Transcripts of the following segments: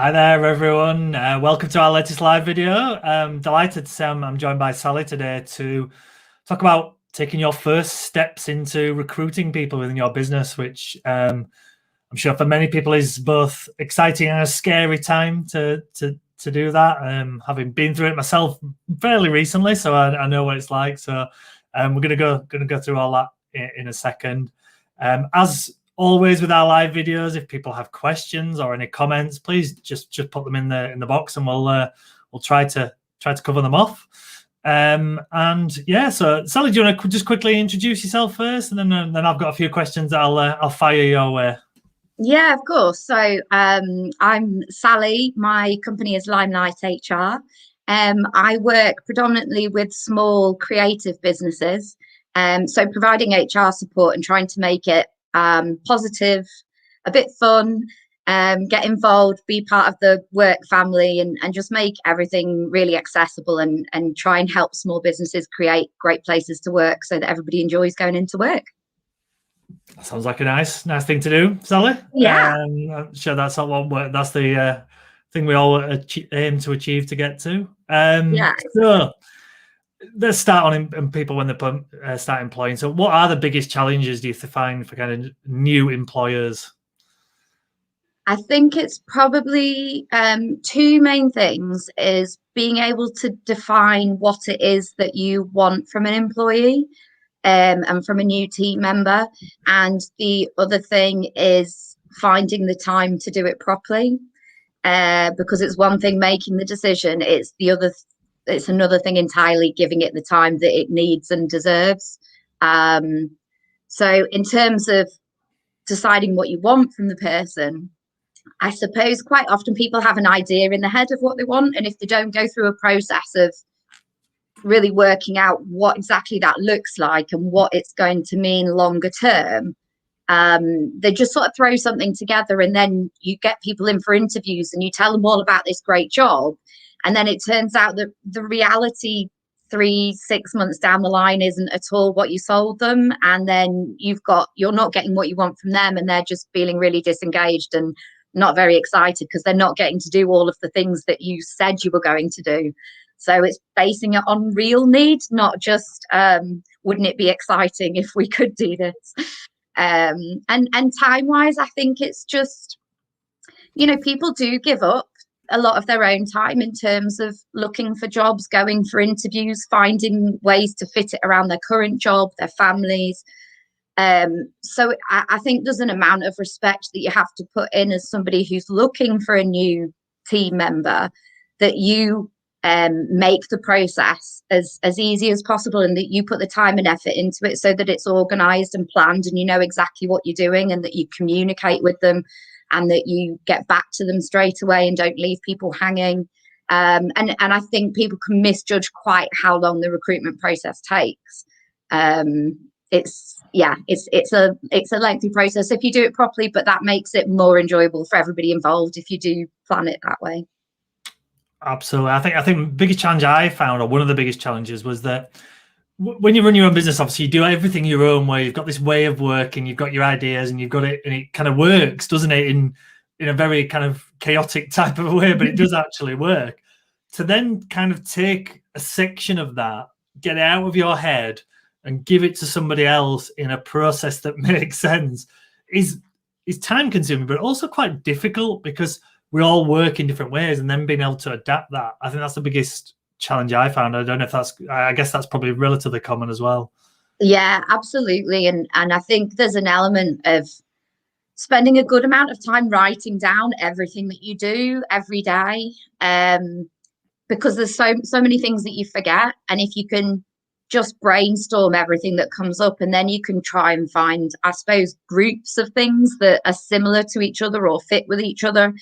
Hi there, everyone. Welcome to our latest live video. Delighted to say I'm joined by Sally today to talk about taking your first steps into recruiting people within your business, which I'm sure for many people is both exciting and a scary time to do that. Having been through it myself fairly recently, so I know what it's like. So we're gonna go through all that in a second. As always with our live videos, if people have questions or any comments, please just put them in the box, and we'll try to cover them off. And yeah, so Sally, do you want to just quickly introduce yourself first, and then I've got a few questions that I'll fire your way. Yeah, of course. So I'm Sally. My company is Limelight HR. I work predominantly with small creative businesses. So providing HR support and trying to make it positive, a bit fun, get involved, be part of the work family, and just make everything really accessible and try and help small businesses create great places to work so that everybody enjoys going into work. That sounds like a nice thing to do, Sally. Yeah. I'm sure that's not what work. That's the thing we all aim to achieve to get to. Yeah. So let's start on people when they start employing. So what are the biggest challenges do you find for kind of new employers? I think it's probably two main things is being able to define what it is that you want from an employee and from a new team member. And the other thing is finding the time to do it properly, because it's one thing making the decision, it's another thing entirely giving it the time that it needs and deserves. So in terms of deciding what you want from the person, I suppose quite often people have an idea in the head of what they want, and if they don't go through a process of really working out what exactly that looks like and what it's going to mean longer term, they just sort of throw something together, and then you get people in for interviews and you tell them all about this great job, and then it turns out that the reality 3-6 months down the line isn't at all what you sold them, and then you're not getting what you want from them, and they're just feeling really disengaged and not very excited because they're not getting to do all of the things that you said you were going to do. So it's basing it on real need, not just wouldn't it be exciting if we could do this. And time wise, I think it's just, people do give up a lot of their own time in terms of looking for jobs, going for interviews, finding ways to fit it around their current job, their families. So I think there's an amount of respect that you have to put in as somebody who's looking for a new team member, that you make the process as easy as possible, and that you put the time and effort into it so that it's organized and planned, and you know exactly what you're doing, and that you communicate with them, and that you get back to them straight away and don't leave people hanging. And I think people can misjudge quite how long the recruitment process takes. It's a lengthy process if you do it properly, but that makes it more enjoyable for everybody involved if you do plan it that way. Absolutely. I think the biggest challenge I found, or one of the biggest challenges, was that when you run your own business, obviously you do everything your own way. You've got this way of working, you've got your ideas, and you've got it, and it kind of works, doesn't it? In a very kind of chaotic type of a way, but it does actually work. To then kind of take a section of that, get it out of your head, and give it to somebody else in a process that makes sense is time consuming, but also quite difficult because we all work in different ways, and then being able to adapt that, I think that's the biggest challenge I found. I don't know if I guess that's probably relatively common as well. Yeah, absolutely. And I think there's an element of spending a good amount of time writing down everything that you do every day, because there's so many things that you forget. And if you can just brainstorm everything that comes up, and then you can try and find, I suppose, groups of things that are similar to each other or fit with each other.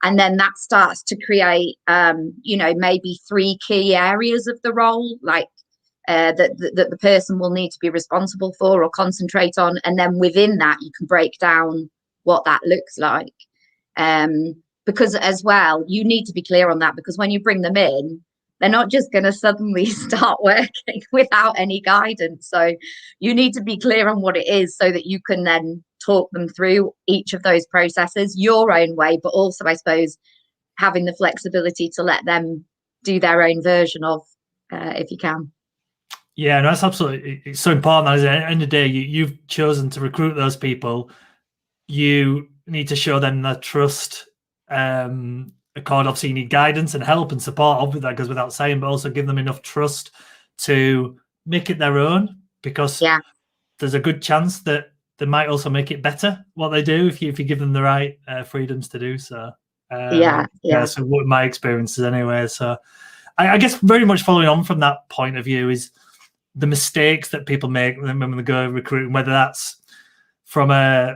And then that starts to create, maybe 3 key areas of the role, like that the person will need to be responsible for or concentrate on. And then within that, you can break down what that looks like. Because as well, you need to be clear on that, because when you bring them in, they're not just going to suddenly start working without any guidance. So you need to be clear on what it is so that you can then talk them through each of those processes your own way, but also, I suppose, having the flexibility to let them do their own version of, if you can. Yeah, no, that's absolutely, it's so important. At the end of the day, you've chosen to recruit those people. You need to show them the trust. Obviously, you need guidance and help and support. Obviously, that goes without saying, but also give them enough trust to make it their own, because there's a good chance that they might also make it better what they do if you give them the right freedoms to do so. So what my experiences anyway. So I guess very much following on from that point of view is the mistakes that people make when they go recruiting, whether that's from a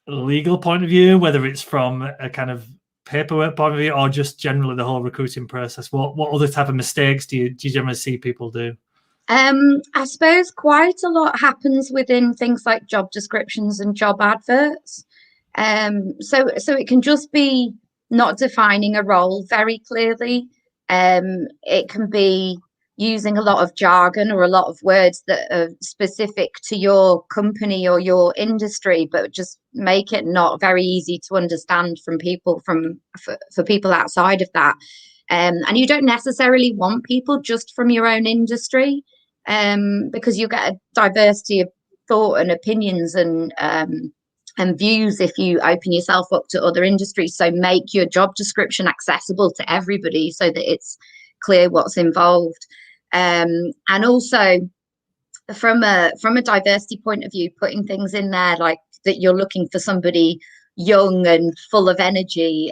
legal point of view, whether it's from a kind of paperwork point of view, or just generally the whole recruiting process. What other type of mistakes do you generally see people do? I suppose quite a lot happens within things like job descriptions and job adverts. So it can just be not defining a role very clearly. It can be using a lot of jargon or a lot of words that are specific to your company or your industry, but just make it not very easy to understand from people for people outside of that. And you don't necessarily want people just from your own industry, because you get a diversity of thought and opinions and views if you open yourself up to other industries. So make your job description accessible to everybody so that it's clear what's involved. And also from a diversity point of view, putting things in there like that you're looking for somebody young and full of energy,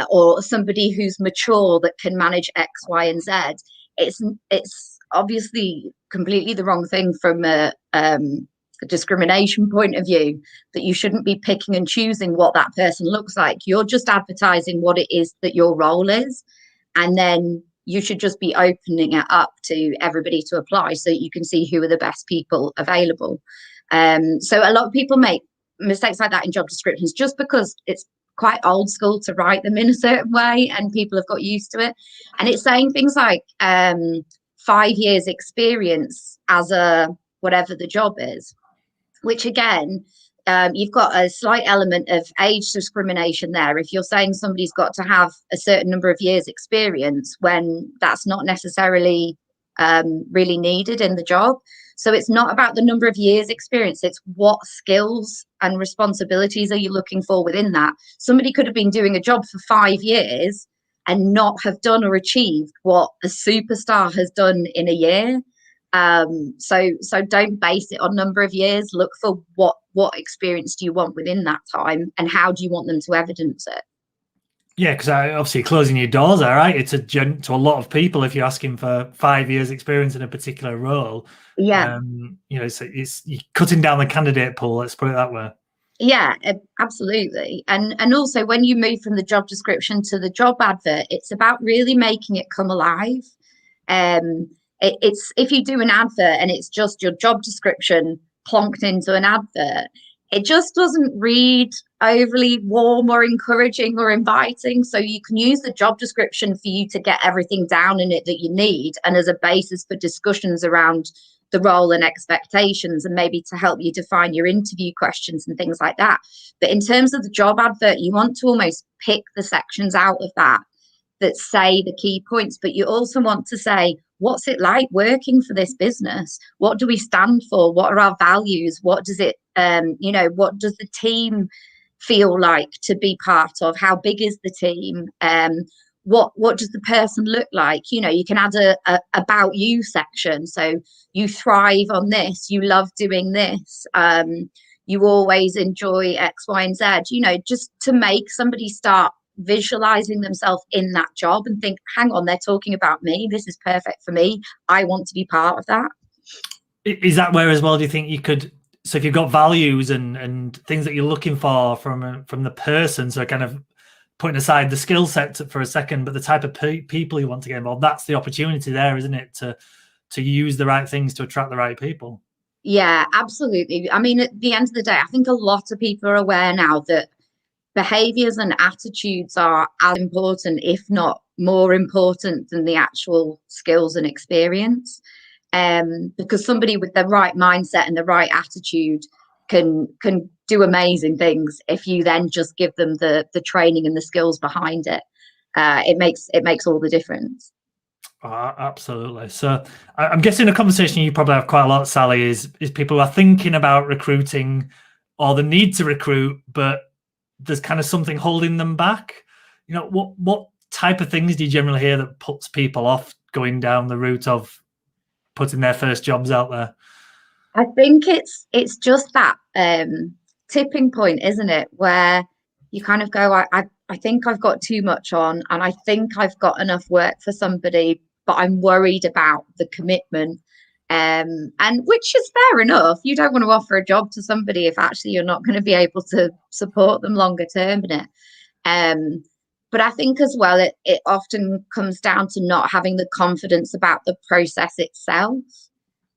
or somebody who's mature that can manage X, Y, and Z. It's obviously completely the wrong thing from a discrimination point of view, that you shouldn't be picking and choosing what that person looks like. You're just advertising what it is that your role is, and then you should just be opening it up to everybody to apply so you can see who are the best people available. So a lot of people make mistakes like that in job descriptions just because it's quite old school to write them in a certain way and people have got used to it. And it's saying things like 5 years experience as a whatever the job is, which again, you've got a slight element of age discrimination there. If you're saying somebody's got to have a certain number of years experience when that's not necessarily really needed in the job. So it's not about the number of years experience, it's what skills and responsibilities are you looking for within that. Somebody could have been doing a job for 5 years and not have done or achieved what a superstar has done in a year. So don't base it on number of years. Look for what experience do you want within that time and how do you want them to evidence it. Yeah, because obviously closing your doors, all right. It's to a lot of people if you're asking for 5 years experience in a particular role. Yeah. It's you're cutting down the candidate pool. Let's put it that way. Yeah, absolutely. And also when you move from the job description to the job advert, it's about really making it come alive. It's if you do an advert and it's just your job description plonked into an advert, it just doesn't read overly warm or encouraging or inviting. So you can use the job description for you to get everything down in it that you need and as a basis for discussions around the role and expectations, and maybe to help you define your interview questions and things like that. But in terms of the job advert, you want to almost pick the sections out of that say the key points, but you also want to say, what's it like working for this business? What do we stand for? What are our values? What does it, what does the team feel like to be part of? How big is the team? What does the person look like? You can add a about you section. So you thrive on this, you love doing this, you always enjoy X, Y, and Z, just to make somebody start visualizing themselves in that job and think, hang on, they're talking about me, this is perfect for me, I want to be part of that. Is that where as well do you think you could, so if you've got values and things that you're looking for from the person, so kind of putting aside the skill set for a second, but the type of people you want to get involved, that's the opportunity there, isn't it, to use the right things to attract the right people? Yeah, absolutely. I mean, at the end of the day, I think a lot of people are aware now that behaviors and attitudes are as important, if not more important, than the actual skills and experience. Because somebody with the right mindset and the right attitude can do amazing things if you then just give them the training and the skills behind it. It makes all the difference. Absolutely. So I'm guessing a conversation you probably have quite a lot, Sally, is people who are thinking about recruiting or the need to recruit, but there's kind of something holding them back. You know, what type of things do you generally hear that puts people off going down the route of putting their first jobs out there? I think it's just that tipping point, isn't it, where you kind of go, I think I've got too much on, and I think I've got enough work for somebody, but I'm worried about the commitment. And which is fair enough. You don't want to offer a job to somebody if actually you're not going to be able to support them longer term in it. But I think as well, it often comes down to not having the confidence about the process itself.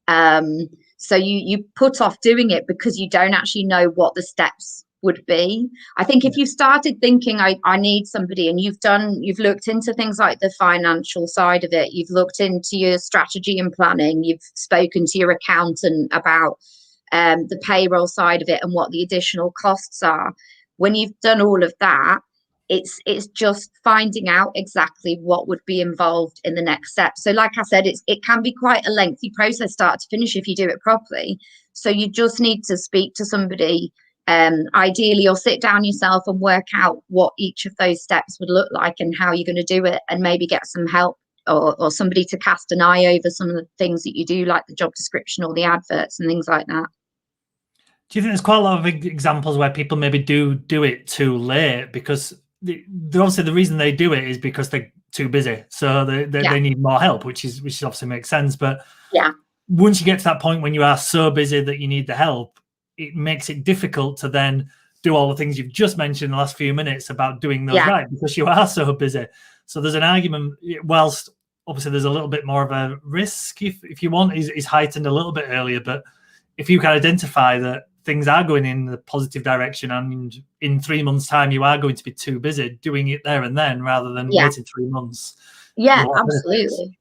So you put off doing it because you don't actually know what the steps would be. I think if you started thinking, I need somebody, and you've looked into things like the financial side of it, you've looked into your strategy and planning, you've spoken to your accountant about the payroll side of it and what the additional costs are. When you've done all of that, it's just finding out exactly what would be involved in the next step. So like I said, it can be quite a lengthy process start to finish if you do it properly. So you just need to speak to somebody, ideally, or sit down yourself and work out what each of those steps would look like and how you're going to do it, and maybe get some help or somebody to cast an eye over some of the things that you do, like the job description or the adverts and things like that. Do you think there's quite a lot of examples where people maybe do it too late? Because obviously the reason they do it is because they're too busy, so they need more help, which obviously makes sense. But once you get to that point when you are so busy that you need the help, it makes it difficult to then do all the things you've just mentioned in the last few minutes about doing those right, because you are so busy. So there's an argument, whilst obviously there's a little bit more of a risk, if you want, is heightened a little bit earlier. But if you can identify that things are going in the positive direction, and in 3 months' time you are going to be too busy, doing it there and then rather than waiting 3 months. Absolutely.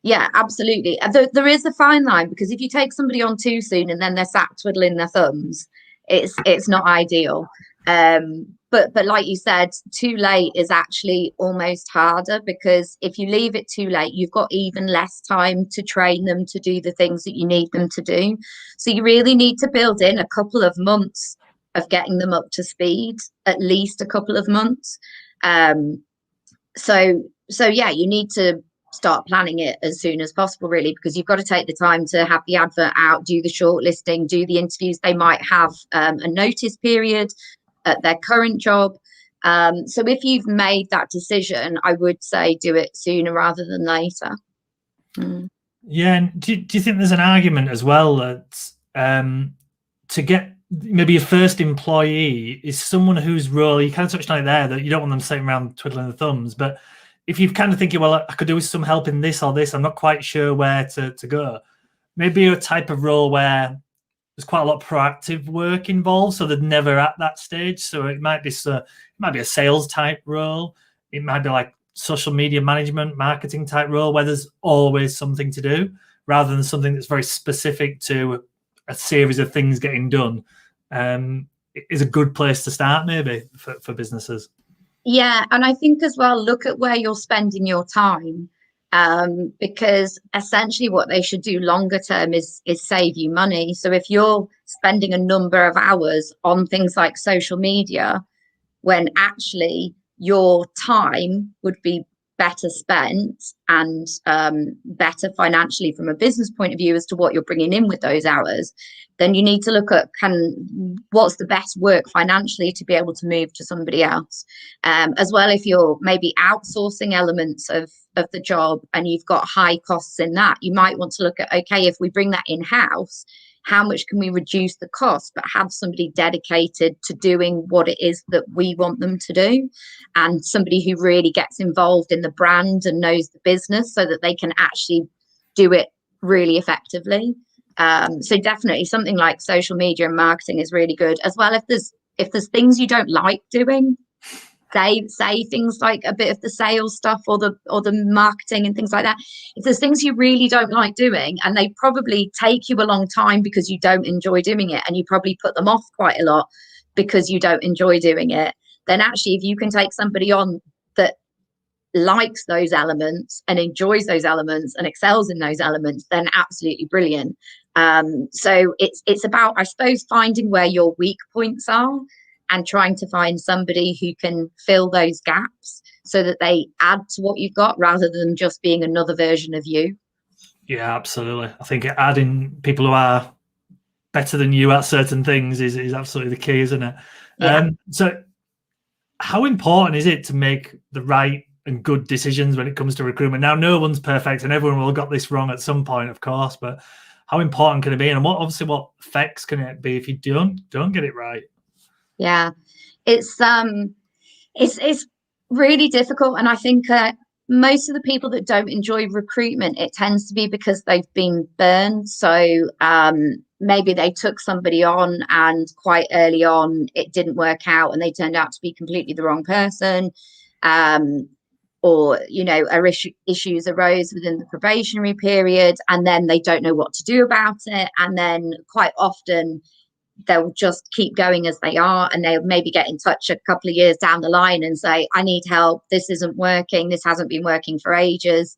Yeah, absolutely. There is a fine line, because if you take somebody on too soon and then they're sat twiddling their thumbs, it's not ideal. But like you said, too late is actually almost harder, because if you leave it too late, you've got even less time to train them to do the things that you need them to do. So you really need to build in a couple of months of getting them up to speed, at least a couple of months. So yeah, you need to start planning it as soon as possible, really, because you've got to take the time to have the advert out, do the shortlisting, do the interviews. They might have a notice period at their current job. So if you've made that decision, I would say do it sooner rather than later. Yeah, and do you think there's an argument as well that to get maybe your first employee is someone whose role, you kind of touched on it there, that you don't want them sitting around twiddling their thumbs, but if you've kind of thinking, well, I could do with some help in this or this, I'm not quite sure where to go, maybe a type of role where there's quite a lot of proactive work involved, so they're never at that stage. So it might be a sales type role, it might be like social media management, marketing type role, where there's always something to do, rather than something that's very specific to a series of things getting done. Is a good place to start, maybe, for businesses. Yeah, and I think as well, look at where you're spending your time, because essentially what they should do longer term is save you money. So if you're spending a number of hours on things like social media, when actually your time would be better spent and better financially from a business point of view as to what you're bringing in with those hours, then you need to look at what's the best work financially to be able to move to somebody else. As well, if you're maybe outsourcing elements of the job and you've got high costs in that, you might want to look at, okay, if we bring that in-house, how much can we reduce the cost, but have somebody dedicated to doing what it is that we want them to do, and somebody who really gets involved in the brand and knows the business so that they can actually do it really effectively. So definitely something like social media and marketing is really good. As well, if there's things you don't like doing, say things like a bit of the sales stuff or the marketing and things like that. If there's things you really don't like doing and they probably take you a long time because you don't enjoy doing it, and you probably put them off quite a lot because you don't enjoy doing it, then actually if you can take somebody on that likes those elements and enjoys those elements and excels in those elements, then absolutely brilliant. So it's about, I suppose, finding where your weak points are and trying to find somebody who can fill those gaps so that they add to what you've got rather than just being another version of you. Yeah, absolutely. I think adding people who are better than you at certain things is absolutely the key, isn't it? Yeah. So how important is it to make the right and good decisions when it comes to recruitment? Now, no one's perfect and everyone will have got this wrong at some point, of course, but how important can it be? And what effects can it be if you don't get it right? Yeah, it's really difficult, and I think most of the people that don't enjoy recruitment, it tends to be because they've been burned. So maybe they took somebody on and quite early on it didn't work out and they turned out to be completely the wrong person, or issues arose within the probationary period and then they don't know what to do about it, and then quite often they'll just keep going as they are, and they'll maybe get in touch a couple of years down the line and say, I need help, this isn't working, this hasn't been working for ages.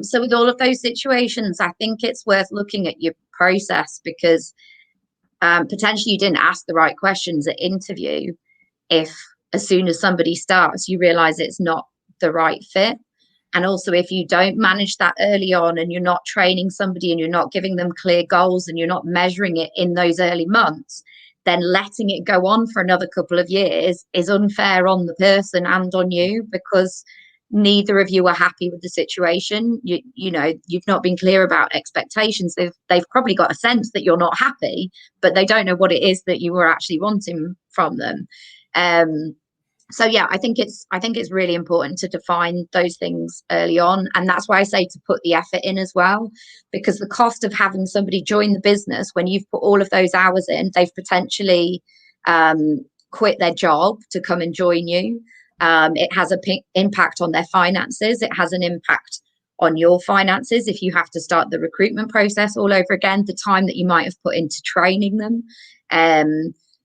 So with all of those situations, I think it's worth looking at your process, because potentially you didn't ask the right questions at interview if as soon as somebody starts you realize it's not the right fit. And also, if you don't manage that early on and you're not training somebody and you're not giving them clear goals and you're not measuring it in those early months, then letting it go on for another couple of years is unfair on the person and on you, because neither of you are happy with the situation. You've not been clear about expectations. They've probably got a sense that you're not happy, but they don't know what it is that you were actually wanting from them. So yeah, I think it's really important to define those things early on, and that's why I say to put the effort in as well, because the cost of having somebody join the business when you've put all of those hours in, they've potentially quit their job to come and join you. It has an impact on their finances. It has an impact on your finances if you have to start the recruitment process all over again, the time that you might have put into training them.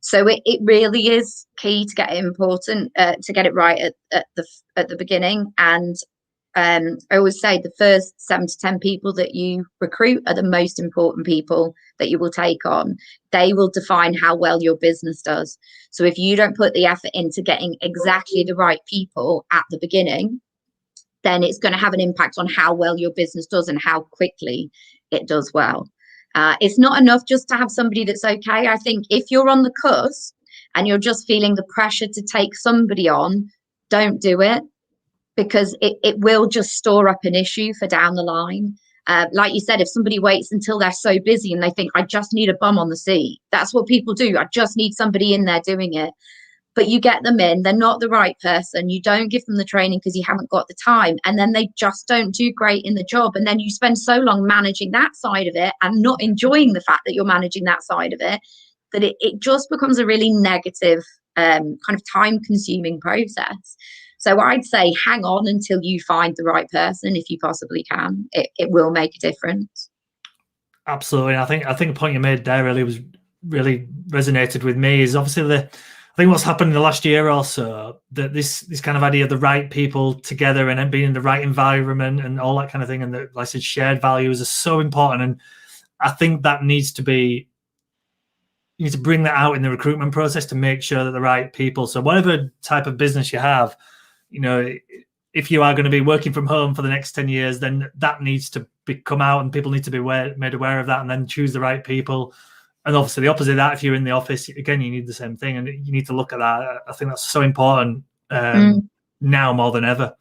So it really is key to get it right at the beginning. And I always say the first 7 to 10 people that you recruit are the most important people that you will take on. They will define how well your business does. So if you don't put the effort into getting exactly the right people at the beginning, then it's going to have an impact on how well your business does and how quickly it does well. It's not enough just to have somebody that's okay. I think if you're on the cusp and you're just feeling the pressure to take somebody on, don't do it, because it will just store up an issue for down the line. Like you said, if somebody waits until they're so busy and they think, I just need a bum on the seat. That's what people do. I just need somebody in there doing it. But you get them in, they're not the right person. You don't give them the training because you haven't got the time. And then they just don't do great in the job. And then you spend so long managing that side of it and not enjoying the fact that you're managing that side of it, that it just becomes a really negative kind of time consuming process. So I'd say hang on until you find the right person if you possibly can. It will make a difference. Absolutely. I think the point you made there really resonated with me. Is obviously I think what's happened in the last year or so, that this kind of idea of the right people together and being in the right environment and all that kind of thing, and the, like I said, shared values are so important. And I think that you need to bring that out in the recruitment process to make sure that the right people. So whatever type of business you have, if you are going to be working from home for the next 10 years, then that needs to come out and people need to be made aware of that, and then choose the right people. And obviously the opposite of that, if you're in the office, again, you need the same thing, and you need to look at that. I think that's so important now more than ever.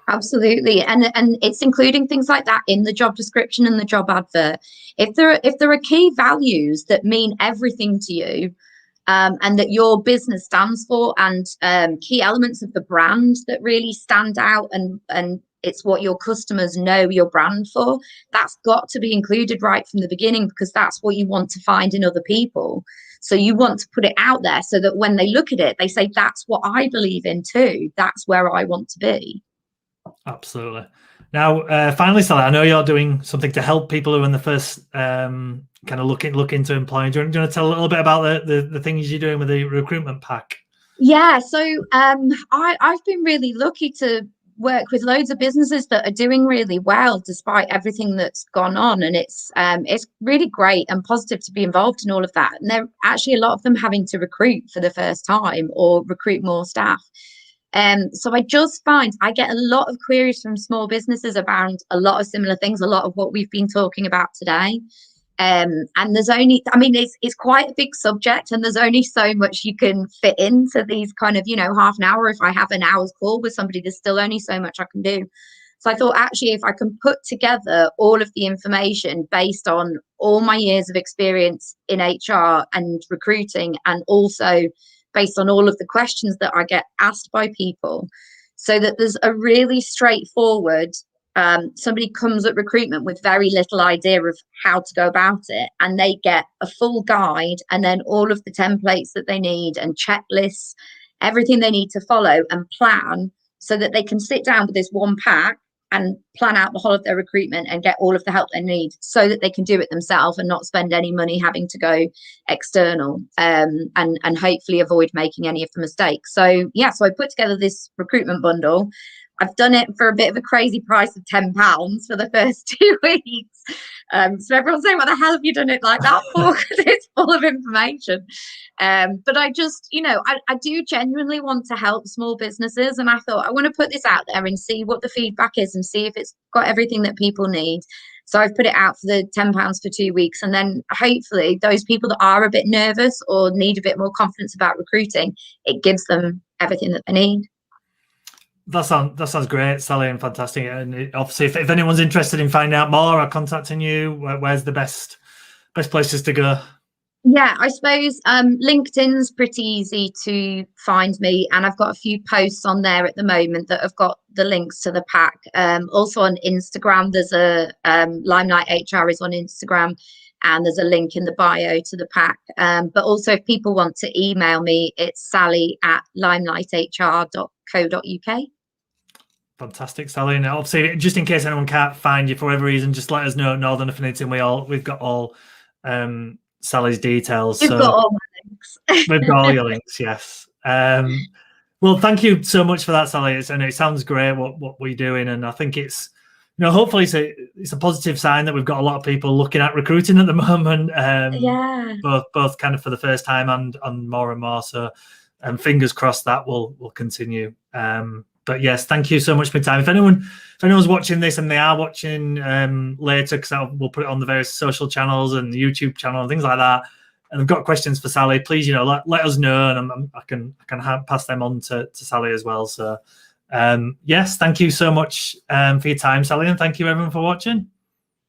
Absolutely. And it's including things like that in the job description and the job advert. If there are key values that mean everything to you, and that your business stands for, and key elements of the brand that really stand out and it's what your customers know your brand for. That's got to be included right from the beginning, because that's what you want to find in other people. So you want to put it out there so that when they look at it, they say, that's what I believe in too. That's where I want to be. Absolutely. Now, finally, Sally, I know you're doing something to help people who are in the first kind of look into employing. Do you want to tell a little bit about the things you're doing with the recruitment pack? Yeah, so I've been really lucky to work with loads of businesses that are doing really well despite everything that's gone on, and it's really great and positive to be involved in all of that. And they're actually, a lot of them, having to recruit for the first time or recruit more staff. So I just find I get a lot of queries from small businesses around a lot of similar things, a lot of what we've been talking about today. And there's only, I mean, it's quite a big subject, and there's only so much you can fit into these kind of, half an hour. If I have an hour's call with somebody, there's still only so much I can do. So I thought, actually, if I can put together all of the information based on all my years of experience in HR and recruiting, and also based on all of the questions that I get asked by people, so that there's a really straightforward, somebody comes at recruitment with very little idea of how to go about it, and they get a full guide, and then all of the templates that they need and checklists, everything they need to follow and plan, so that they can sit down with this one pack and plan out the whole of their recruitment and get all of the help they need, so that they can do it themselves and not spend any money having to go external, and hopefully avoid making any of the mistakes. So yeah, so I put together this recruitment bundle. I've done it for a bit of a crazy price of £10 for the first 2 weeks. So everyone's saying, what the hell have you done it like that for? Because it's full of information. But I just, I do genuinely want to help small businesses. And I thought, I want to put this out there and see what the feedback is and see if it's got everything that people need. So I've put it out for the £10 for 2 weeks. And then hopefully those people that are a bit nervous or need a bit more confidence about recruiting, it gives them everything that they need. That sounds great, Sally, and fantastic. And obviously, if anyone's interested in finding out more or contacting you, where's the best places to go? Yeah, I suppose LinkedIn's pretty easy to find me, and I've got a few posts on there at the moment that have got the links to the pack. Also on Instagram, there's a Limelight HR is on Instagram, and there's a link in the bio to the pack. But also, if people want to email me, it's sally@limelight.hr.co.uk. Fantastic, Sally. And obviously, just in case anyone can't find you for whatever reason, just let us know at Northern Affinity, and we've got all Sally's details. You've got all my links. We've got all your links, yes. Well, thank you so much for that, Sally. And it sounds great what we're doing, and I think it's, hopefully it's a positive sign that we've got a lot of people looking at recruiting at the moment. Yeah. Both kind of for the first time and more and more. So, fingers crossed that will continue. But yes, thank you so much for your time. If anyone's watching this and they are watching later, because we'll put it on the various social channels and the YouTube channel and things like that, and they've got questions for Sally, please, let us know, and I can pass them on to Sally as well. So yes, thank you so much for your time, Sally, and thank you everyone for watching.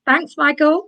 Thanks, Michael.